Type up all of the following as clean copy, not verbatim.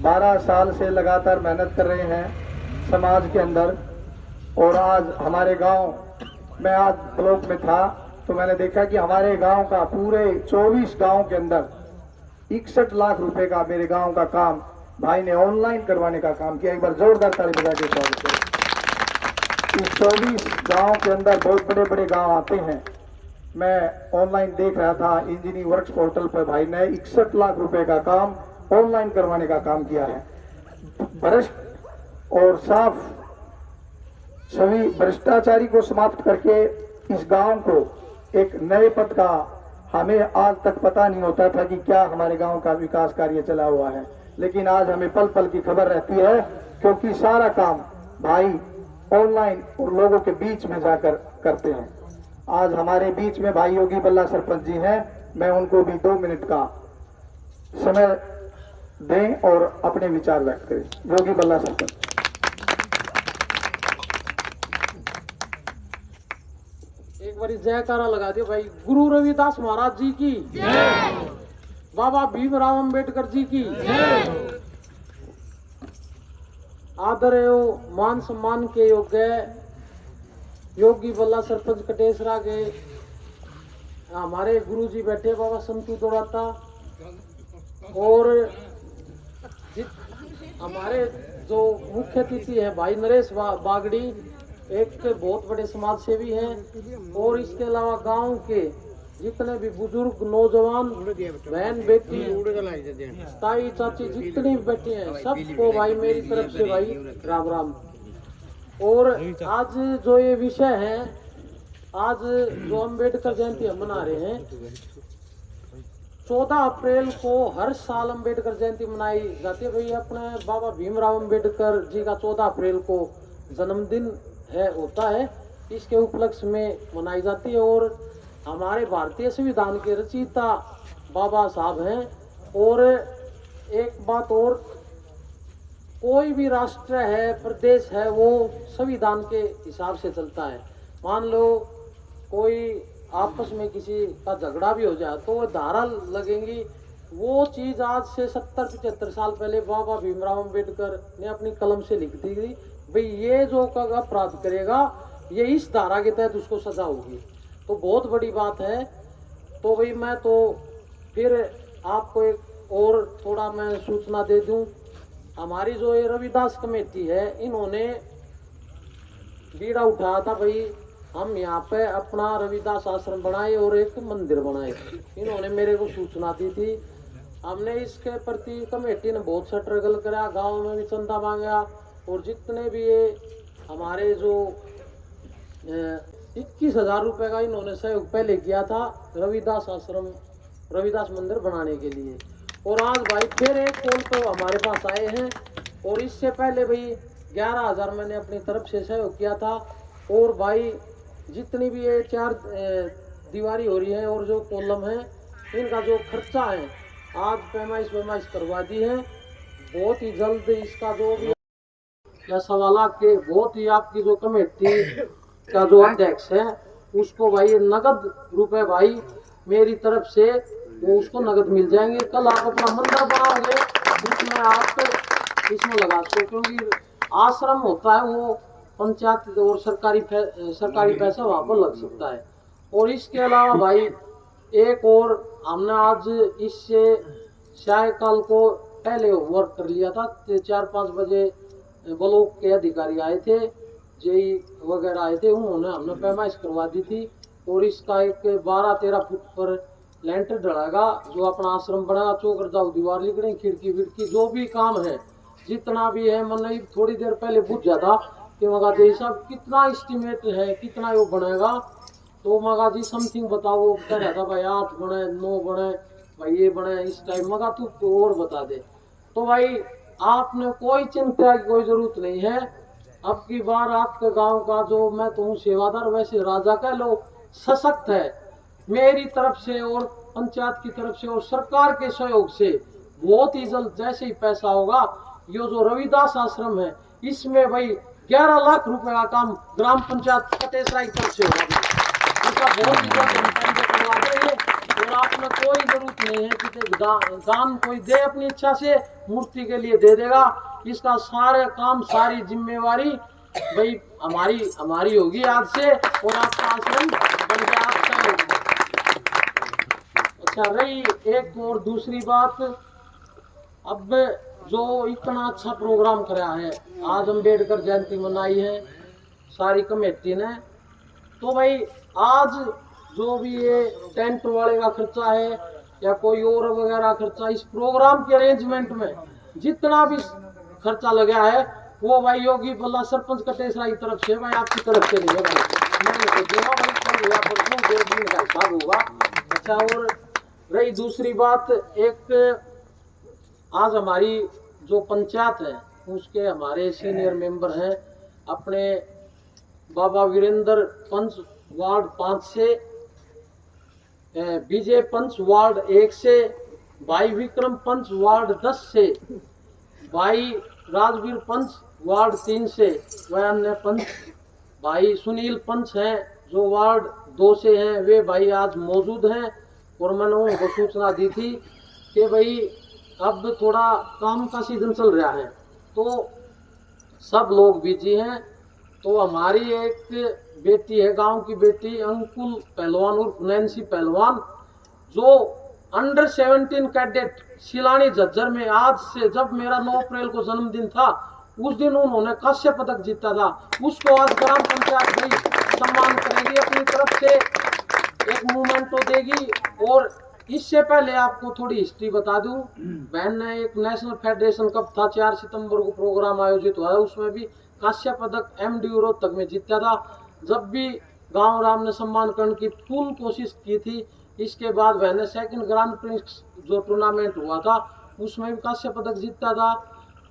12 साल से लगातार मेहनत कर रहे हैं समाज के अंदर। और आज हमारे गांव में, आज ब्लॉक में था तो मैंने देखा कि हमारे गांव का पूरे 24 गांव के अंदर 61 लाख रुपए का मेरे गांव का काम भाई ने ऑनलाइन करवाने का काम किया। एक बार जोरदार ताली बजा के स्वागत करें। इस 24 गांव के अंदर बहुत बड़े बड़े गांव आते हैं। मैं ऑनलाइन देख रहा था, इंजीनियरिंग वर्क्स पोर्टल पर भाई ने 61 लाख रुपए का काम ऑनलाइन करवाने का काम किया है। भ्रष्ट और साफ सभी भ्रष्टाचारी को समाप्त करके इस गांव को एक नए पद का, हमें आज तक पता नहीं होता था कि क्या हमारे गांव का विकास कार्य चला हुआ है, लेकिन आज हमें पल पल की खबर रहती है, क्योंकि सारा काम भाई ऑनलाइन और लोगों के बीच में जाकर करते हैं। आज हमारे बीच में भाई योगी बल्ला सरपंच जी हैं। मैं उनको भी 2 मिनट का समय दें और अपने विचार व्यक्त करें। योगी बल्ला सरपंच। एक बार जयकारा लगा दियो भाई। गुरु रविदास महाराज जी की जय, बाबा भीमराव अंबेडकर जी की जय। आदर एवं मान सम्मान के योग्य योगी बल्ला सरपंच कटेसरा के हमारे गुरु जी बैठे बाबा संतू दौड़ाता, और हमारे जो मुख्य अतिथि है भाई नरेश बागड़ी, एक बहुत बड़े समाज सेवी हैं। और इसके अलावा गांव के जितने भी बुजुर्ग, नौजवान, बहन बेटी, ताई चाची जितने भी बैठे हैं, सबको भाई मेरी तरफ से भाई राम राम। और आज जो ये विषय है, आज जो अम्बेडकर जयंती हम मना रहे हैं, 14 अप्रैल को हर साल अम्बेडकर जयंती मनाई जाती है। भाई अपने बाबा भीमराव अम्बेडकर जी का 14 अप्रैल को जन्मदिन होता है, इसके उपलक्ष्य में मनाई जाती है। और हमारे भारतीय संविधान के रचयिता बाबा साहब हैं। और एक बात और, कोई भी राष्ट्र है, प्रदेश है, वो संविधान के हिसाब से चलता है। मान लो कोई आपस में किसी का झगड़ा भी हो जाए तो वो धारा लगेंगी। वो चीज आज से 70-75 साल पहले बाबा भीमराव अम्बेडकर ने अपनी कलम से लिख दी थी, भाई ये जो अपराध करेगा ये इस धारा के तहत उसको सजा होगी। तो बहुत बड़ी बात है। तो भाई मैं तो फिर आपको एक और थोड़ा मैं सूचना दे दूं। हमारी जो ये रविदास कमेटी है, इन्होंने बीड़ा उठाया था भाई हम यहाँ पे अपना रविदास आश्रम बनाए और एक मंदिर बनाए। इन्होंने मेरे को सूचना दी थी। हमने इसके प्रति कमेटी ने बहुत स्ट्रगल करा, गांव में भी चंदा मांगा, और जितने भी ये हमारे जो 21,000 रुपए का इन्होंने सहयोग पहले किया था रविदास आश्रम, रविदास मंदिर बनाने के लिए। और आज भाई फिर एक कॉल तो हमारे पास आए हैं। और इससे पहले भाई 11,000 मैंने अपनी तरफ से सहयोग किया था। और भाई जितनी भी ये 4 दीवारी हो रही है और जो कॉलम है, इनका जो खर्चा है आज पैमाइश करवा दी है। बहुत ही जल्द इसका जो भी 1.25 लाख के, बहुत ही आपकी जो कमेटी का जो अध्यक्ष है उसको भाई नगद रुपए भाई मेरी तरफ से वो उसको नगद मिल जाएंगे। कल आप अपना मंदिर बनाओगे उसमें आप इसमें लगा सको, क्योंकि आश्रम होता है वो पंचायत और सरकारी पैसा वहाँ पर लग सकता है। और इसके अलावा भाई एक और हमने आज इससे सायकाल को पहले होमवर्क कर लिया था। 4-5 बजे ब्लॉक के अधिकारी आए थे, जेई वगैरह आए थे, उन्होंने हमने पैमाइश करवा दी थी। और इसका एक 12-13 फुट पर लेंटर डलेगा, जो अपना आश्रम बनेगा। चौकर जाओ दीवार लिखने, खिड़की विड़की जो भी काम है जितना भी है, मैंने थोड़ी देर पहले पूछ जाता कि मगा जी साहब कितना एस्टिमेट है, कितना वो बनेगा। तो मगा जी समथिंग बताओ। वो कह रहा था भाई 8 बने, 9 बने, भाई ये बने इस टाइम। मगा तू तो और बता दे। तो भाई आपने कोई चिंता की कोई जरूरत नहीं है। अब की बार आपके गांव का जो मैं तो हूँ सेवादार, वैसे राजा कह लो, सशक्त है। मेरी तरफ से और पंचायत की तरफ से और सरकार के सहयोग से बहुत ही जल्द जैसे ही पैसा होगा, ये जो रविदास आश्रम है इसमें भाई 11 लाख रुपए का काम ग्राम पंचायत कटेसरा की तरफ से होगा। इसका बहुत ही जल्द करवा देंगे। और आप में कोई जरूरत नहीं है कि दान कोई दे अपनी इच्छा से, मूर्ति के लिए दे देगा। इसका सारे काम सारी जिम्मेवारी भाई हमारी होगी आज से, और आपका आश्रम बन गया आपका होगा। अच्छा, रही एक और दूसरी बात, अब जो इतना अच्छा प्रोग्राम करा है, आज अम्बेडकर जयंती मनाई है सारी कमेटी ने, तो भाई आज जो भी ये टेंट वाले का खर्चा है या कोई और वगैरह खर्चा, इस प्रोग्राम के अरेंजमेंट में जितना भी खर्चा लगा है वो भाई योगी बल्ला सरपंच कटेसरा की तरफ से, भाई आपकी तरफ से नहीं है भाई, मैंने तो दूंगा भाई, कल हुआ परसों 2 दिन का हिसाब होगा। अच्छा, और रही दूसरी बात, एक आज हमारी जो पंचायत है उसके हमारे सीनियर मेंबर हैं अपने बाबा वीरेंद्र पंच वार्ड 5 से, विजय पंच वार्ड 1 से, भाई विक्रम पंच वार्ड 10 से, भाई राजवीर पंच वार्ड 3 से, वह अन्य पंच भाई सुनील पंच हैं जो वार्ड 2 से हैं, वे भाई आज मौजूद हैं। और मैंने उनको सूचना दी थी कि भाई अब थोड़ा काम का सीजन चल रहा है तो सब लोग बिजी हैं। तो हमारी एक बेटी है, गांव की बेटी अंकुल पहलवान उर्फ नैन्सी पहलवान, जो अंडर 17 कैडेट शिलानी झज्जर में, आज से जब मेरा 9 अप्रैल को जन्मदिन था उस दिन उन्होंने कांस्य पदक जीता था, उसको आज ग्राम पंचायत भी सम्मान करेगी, अपनी तरफ से एक मूवमेंट तो देगी। और इससे पहले आपको थोड़ी हिस्ट्री बता दूं, बहन ने एक नेशनल फेडरेशन कप था 4 सितंबर को प्रोग्राम आयोजित हुआ है, उसमें भी कांस्य पदक MD रोहतक में जीता था। जब भी गांव राम ने सम्मान करने की फुल कोशिश की थी। इसके बाद बहन ने 2nd ग्रांड प्रिक्स जो टूर्नामेंट हुआ था उसमें भी कांस्य पदक जीता था,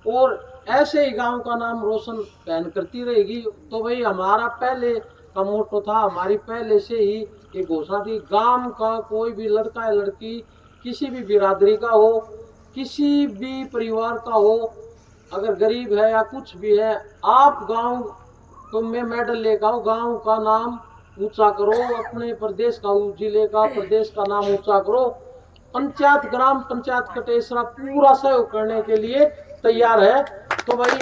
और ऐसे ही गांव का नाम रोशन बहन करती रहेगी। तो भाई हमारा पहले का मोटो था, हमारी पहले से ही ये घोषणा थी, गांव का कोई भी लड़का या लड़की किसी भी बिरादरी का हो, किसी भी परिवार का हो, अगर गरीब है या कुछ भी है, आप गांव को में मेडल लेकर आओ, गांव का नाम ऊंचा करो, अपने प्रदेश का, जिले का, प्रदेश का नाम ऊंचा करो। पंचायत ग्राम पंचायत कटेसरा पूरा सहयोग करने के लिए तैयार है। तो भाई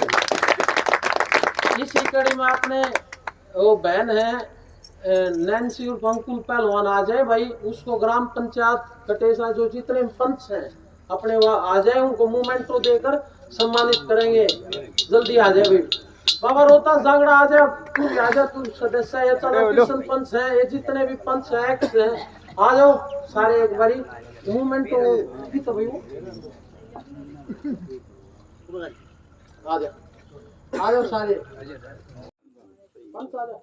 इसी कड़ी में आपने वो बहन है नैन्सी उर्फ अंकुल पहलवान आ जाए भाई, उसको ग्राम पंचायत कटेसरा जो जितने पंच हैं अपने वहाँ आ जाए, उनको मूवमेंटो देकर सम्मानित करेंगे। जल्दी आ जाए भाई, बाबा रोहतास जागड़ा आ जाए, तू आ जा, तू सदस्य है, चलो किशन पंच है, ये जितने भी पंच है एक्स है, आ जाओ सारे एक बारी मूवमेंटो की। तो भाई आ जाओ सारे पंच आ जाओ।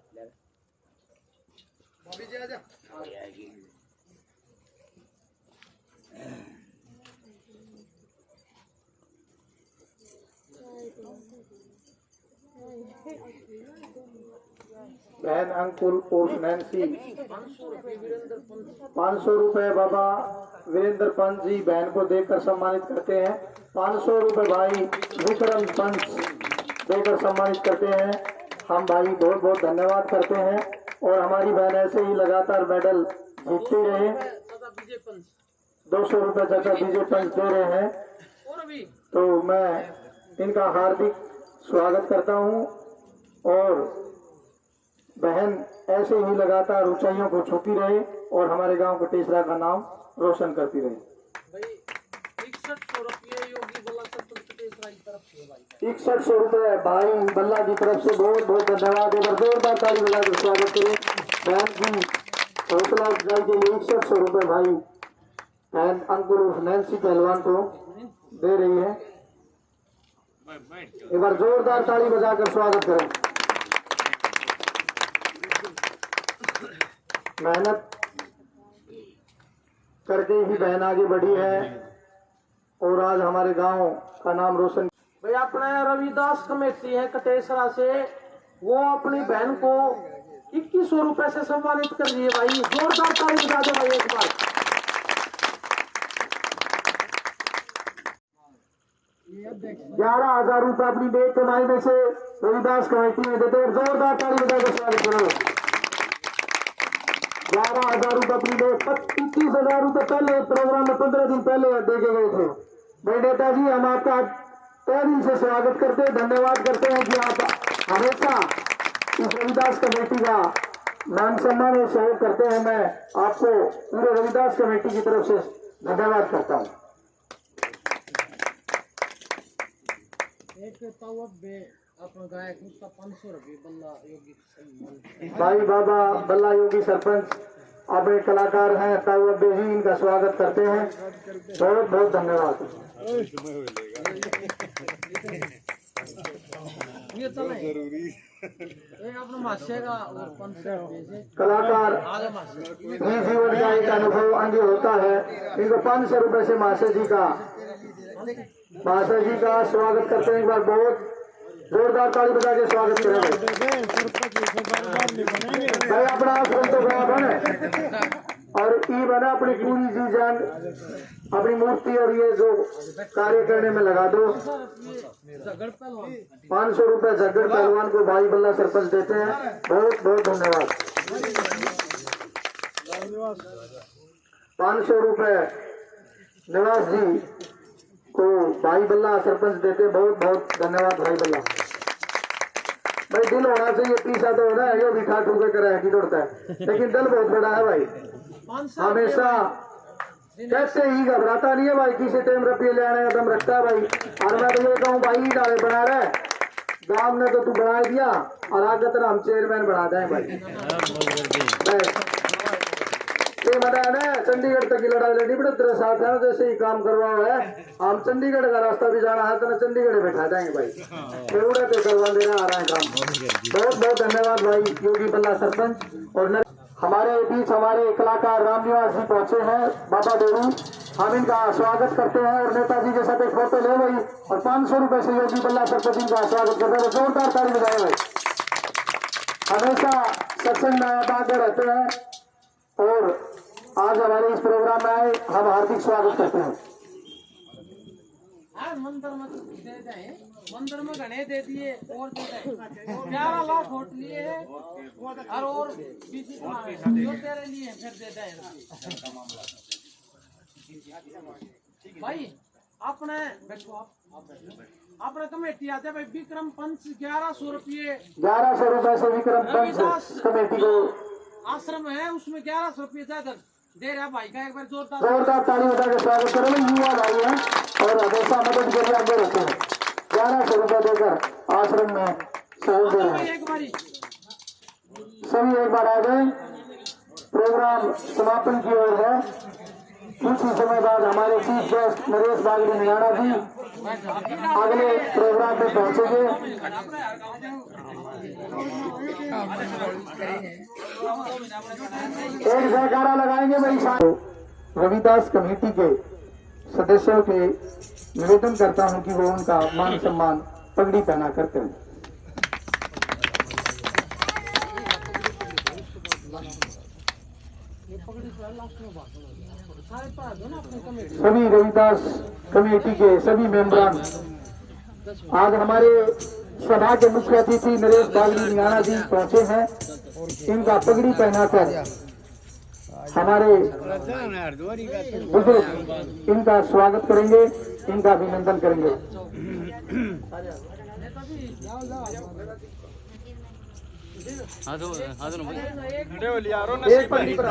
बहन अंकुल उर्फ नैन्सी 500 रुपए बाबा वीरेंद्र पंच जी बहन को देकर सम्मानित करते हैं। 500 रुपए भाई विक्रम पंच देकर सम्मानित करते हैं। हम भाई बहुत बहुत धन्यवाद करते हैं, और हमारी बहन ऐसे ही लगातार मेडल जीतते रहे। 200 रुपए चाचा विजय पंच दे रहे हैं, तो मैं इनका हार्दिक स्वागत करता हूं, और बहन ऐसे ही लगातार ऊंचाइयों को छूती रहे और हमारे गांव कटेसरा का नाम रोशन करती रहे। 6100 रुपए भाई बल्ला की तरफ से बहुत बहुत धन्यवाद। एक जोरदार ताली बजाकर स्वागत करें बहन की हौसला अफजाई के लिए। 6100 रुपए भाई बहन अंकुल उर्फ नैन्सी पहलवान को दे रही है। एक बार जोरदार ताली बजाकर स्वागत करें। मेहनत करके ही बहन आगे बढ़ी है, और आज हमारे गांव का नाम रोशन। भाई अपने रविदास कमेटी है कटेसरा से, वो अपनी बहन को 2100 रुपए से सम्मानित कर दिए भाई, जोरदार ताली बजा दो भाई एक बार। 11,000 रुपए अपनी बेट कमाई में से रविदास कमेटी में देते हैं। जोरदार ताली बजाकर स्वागत करो। 11,000 रुपये अपनी 25,000 रुपये पहले प्रोग्राम में 15 दिन पहले दे के गए थे। भाई नेताजी, हम आपका तहे दिल से स्वागत करते हैं, धन्यवाद करते हैं कि आप हमेशा इस रविदास कमेटी का मान सम्मान और सहयोग करते हैं। मैं आपको पूरे रविदास कमेटी की तरफ से धन्यवाद करता हूँ। अपना गायक उसका 500 रुपये बल्ला योगी भाई बाबा बल्ला योगी सरपंच अपने कलाकार हैं, ताऊ जी, इनका स्वागत करते हैं। बहुत बहुत धन्यवाद। ये तो नहीं अपना मास्टर का 500 रुपये से कलाकार भी जीवन का एक अनुभव अंग होता है। इनको 500 रुपये से मास्टर जी का स्वागत करते हैं। एक बार बहुत जोरदार ताली बजा के स्वागत करें भाई। अपना आश्रम तो बड़ा बने और ई बना अपनी पूरी जी जान अपनी मूर्ति और ये जो कार्य करने में लगा दो। 500 रुपये झगड़ पहलवान को भाई बल्ला सरपंच देते हैं। बहुत बहुत धन्यवाद। 500 रुपये निवास जी को भाई बल्ला सरपंच देते। बहुत बहुत धन्यवाद भाई बल्ला। भाई दिल होना चाहिए, पीछा तो होना है, ये बिठा ठूके करे की दौड़ता है, लेकिन दिल बहुत बड़ा है भाई। हमेशा कैसे ही घबराता नहीं है भाई, किसी टाइम रुपये ले आने का दम रखता है भाई। और मैं तो ये कहूँ भाई, डाले बना रहे गांव ने तो तू बना दिया और आगे तरह हम चेयरमैन बना दें भाई। ये मजा है ना, चंडीगढ़ तक की लड़ाई लड़ी बड़े तेरे साथ है, जैसे ही काम करवा है। हम चंडीगढ़ का रास्ता भी जाना है तो ना चंडीगढ़ बैठा देंगे भाई। थोड़ा तो करवा देना आ रहा है काम। बहुत बहुत धन्यवाद भाई योगी बल्ला सरपंच। और हमारे बीच हमारे कलाकार रामनिवास जी पहुंचे हैं, बाबा देवी, हम इनका स्वागत करते हैं। और नेताजी के साथ एक फोटो ले भाई और 500 रुपये से योगी बल्ला सरपंच का स्वागत करते हैं। जोरदार ताली बजाए भाई। हमेशा सत्संग में आगे रहते हैं और आज हमारे इस प्रोग्राम में आए, हम हार्दिक स्वागत करते हैं। मंदिर में दे दें, मंदिर में गणे दे दिए और दे दें 11 लाख वोट लिए हैं और बीसी जो तेरे लिए फिर दे दें भाई। अपने बैठो, अपने कमेटी आते भाई। विक्रम पंच 1100 रुपये, 1100 रुपये से विक्रम पंच कमेटी को आश्रम है, उसमें 1100 रुपये ज्यादा दे रहा भाई का। एक बार जोरदार ताली बजा के स्वागत करें। युवा भाई हैं और हमेशा मदद के लिए आगे रहते हैं। 1100 रुपये देकर आश्रम में सहयोग दे रहे हैं। सभी एक बार आ गए, प्रोग्राम समापन की ओर है। कुछ ही समय बाद हमारे चीफ गेस्ट नरेश बागड़ी निगाना जी अगले प्रोग्राम में पहुंचेंगे। एक जयकारा लगाएंगे भाई। रविदास कमेटी के सदस्यों के निवेदन करता हूं कि वो उनका मान सम्मान पगड़ी पहना करते हैं। सभी रविदास कमेटी के सभी मेंबरान, आज हमारे सभा के मुख्य अतिथि नरेश बागड़ी निगाना जी पहुंचे हैं। इनका पगड़ी पहनाकर हमारे बुजुर्ग इनका स्वागत करेंगे, इनका अभिनंदन करेंगे। एक पगड़ी पर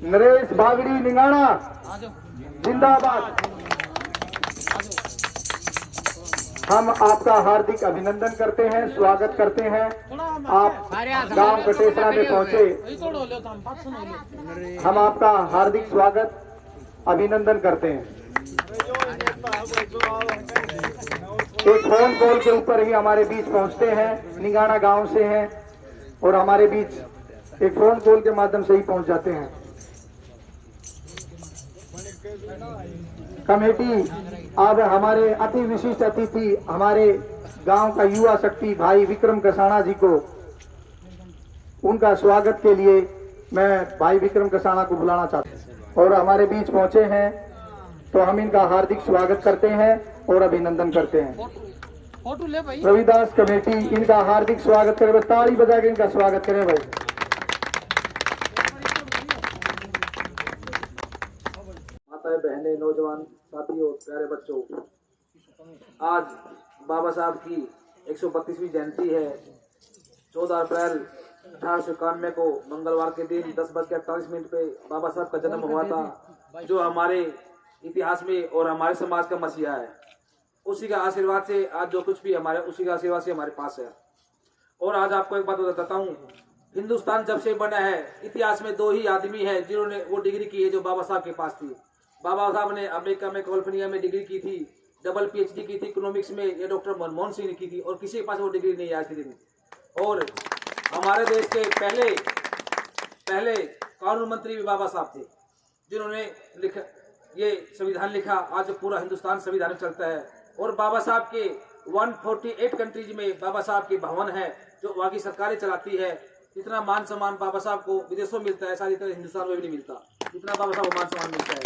नरेश बागड़ी निगाना जिंदाबाद। हम आपका हार्दिक अभिनंदन करते हैं, स्वागत करते हैं। आप गांव कटेसरा में पहुंचे, हम आपका हार्दिक स्वागत अभिनंदन करते हैं। एक फोन कॉल के ऊपर ही हमारे बीच पहुंचते हैं, निगाना गांव से हैं और हमारे बीच एक फोन कॉल के माध्यम से ही पहुंच जाते हैं। कमेटी अब हमारे अति विशिष्ट अतिथि हमारे गांव का युवा शक्ति भाई विक्रम कसाना जी को, उनका स्वागत के लिए मैं भाई विक्रम कसाना को बुलाना चाहता हूं और हमारे बीच पहुंचे हैं, तो हम इनका हार्दिक स्वागत करते हैं और अभिनंदन करते हैं। फोटो ले भाई। रविदास कमेटी इनका हार्दिक स्वागत करे, ताली बजा के इनका स्वागत करें भाई। बहनें, नौजवान साथियों, प्यारे बच्चों, आज बाबा साहब की 132वीं जयंती है। 14 अप्रैल 1891 को मंगलवार के दिन 10:48 पे बाबा साहब का जन्म हुआ था, जो हमारे इतिहास में और हमारे समाज का मसीहा है। उसी का आशीर्वाद से आज जो कुछ भी हमारे, उसी का आशीर्वाद से हमारे पास है। और आज आपको एक बात बताता हूँ, हिंदुस्तान जब से बना है, इतिहास में 2 ही आदमी हैं जिन्होंने वो डिग्री की है जो बाबा साहब के पास थी। बाबा साहब ने अमेरिका में कैलिफोर्निया में डिग्री की थी, डबल PhD की थी इकोनॉमिक्स में, ये डॉक्टर मनमोहन सिंह ने की थी, और किसी के पास वो डिग्री नहीं है आज के दिन। और हमारे देश के पहले कानून मंत्री भी बाबा साहब थे, जिन्होंने ये संविधान लिखा। आज पूरा हिंदुस्तान संविधान चलता है। और बाबा साहब के 148 कंट्रीज में बाबा साहब के भवन है, जो वहाँ की सरकारें चलाती है। इतना मान सम्मान बाबा साहब को विदेशों में मिलता है, शायद इतना हिंदुस्तान में भी नहीं मिलता, इतना बाबा साहब को मान सम्मान मिलता है।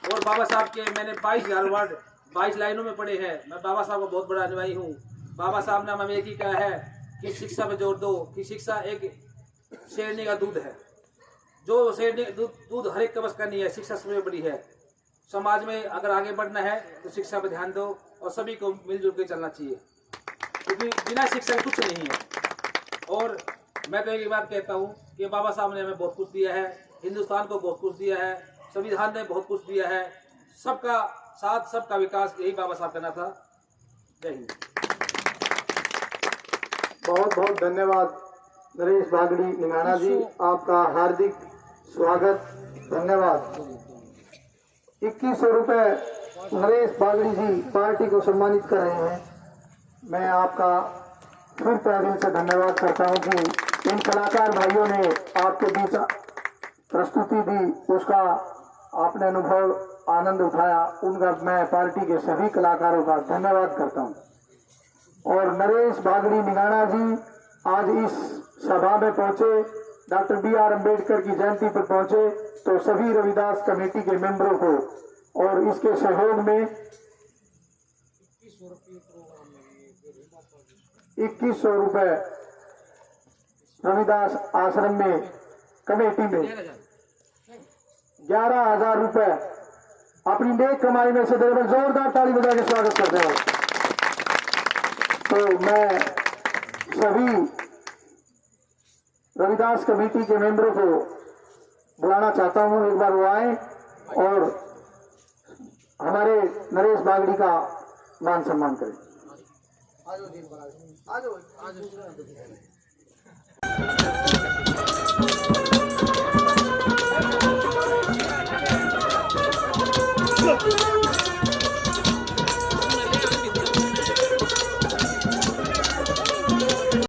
और बाबा साहब के मैंने 22,000 वर्ड 22 लाइनों में पढ़े हैं। मैं बाबा साहब का बहुत बड़ा अनुयायी हूँ। बाबा साहब ने हमें एक ही कहा है कि शिक्षा पे जोर दो, कि शिक्षा एक शेरनी का दूध है, जो शेरनी दूध हर एक का बस का नहीं है, शिक्षा सबसे बड़ी है। समाज में अगर आगे बढ़ना है तो शिक्षा पर ध्यान दो, और सभी को मिलजुल के चलना चाहिए, क्योंकि बिना शिक्षा के कुछ नहीं है। और मैं तो एक बात कहता हूँ कि बाबा साहब ने हमें बहुत कुछ दिया है, हिंदुस्तान को बहुत कुछ दिया है, संविधान ने बहुत कुछ दिया है। सबका साथ, सबका विकास, यही बाबा साहब करना था। जय हिंद। बहुत बहुत धन्यवाद नरेश बागड़ी निगाना जी, आपका हार्दिक स्वागत, धन्यवाद। 2100 रुपये नरेश बागड़ी जी पार्टी को सम्मानित कर रहे हैं। मैं आपका फिर तहे दिल से धन्यवाद करता हूं कि इन कलाकार भाइयों ने आपके बीच प्रस्तुति दी, उसका आपने अनुभव आनंद उठाया, उनका मैं पार्टी के सभी कलाकारों का धन्यवाद करता हूं। और नरेश बागड़ी निगाना जी आज इस सभा में पहुंचे, डॉक्टर BR अम्बेडकर की जयंती पर पहुंचे, तो सभी रविदास कमेटी के मेंबरों को और इसके सहयोग में 2100 रुपये रविदास आश्रम में कमेटी में 11,000 रुपये अपनी नेक कमाई में से देकर जोरदार ताली बजा के स्वागत करते हैं। तो मैं सभी रविदास कमेटी के मेंबरों को बुलाना चाहता हूं, एक बार वो आए और हमारे नरेश बागड़ी का मान सम्मान करें। Look.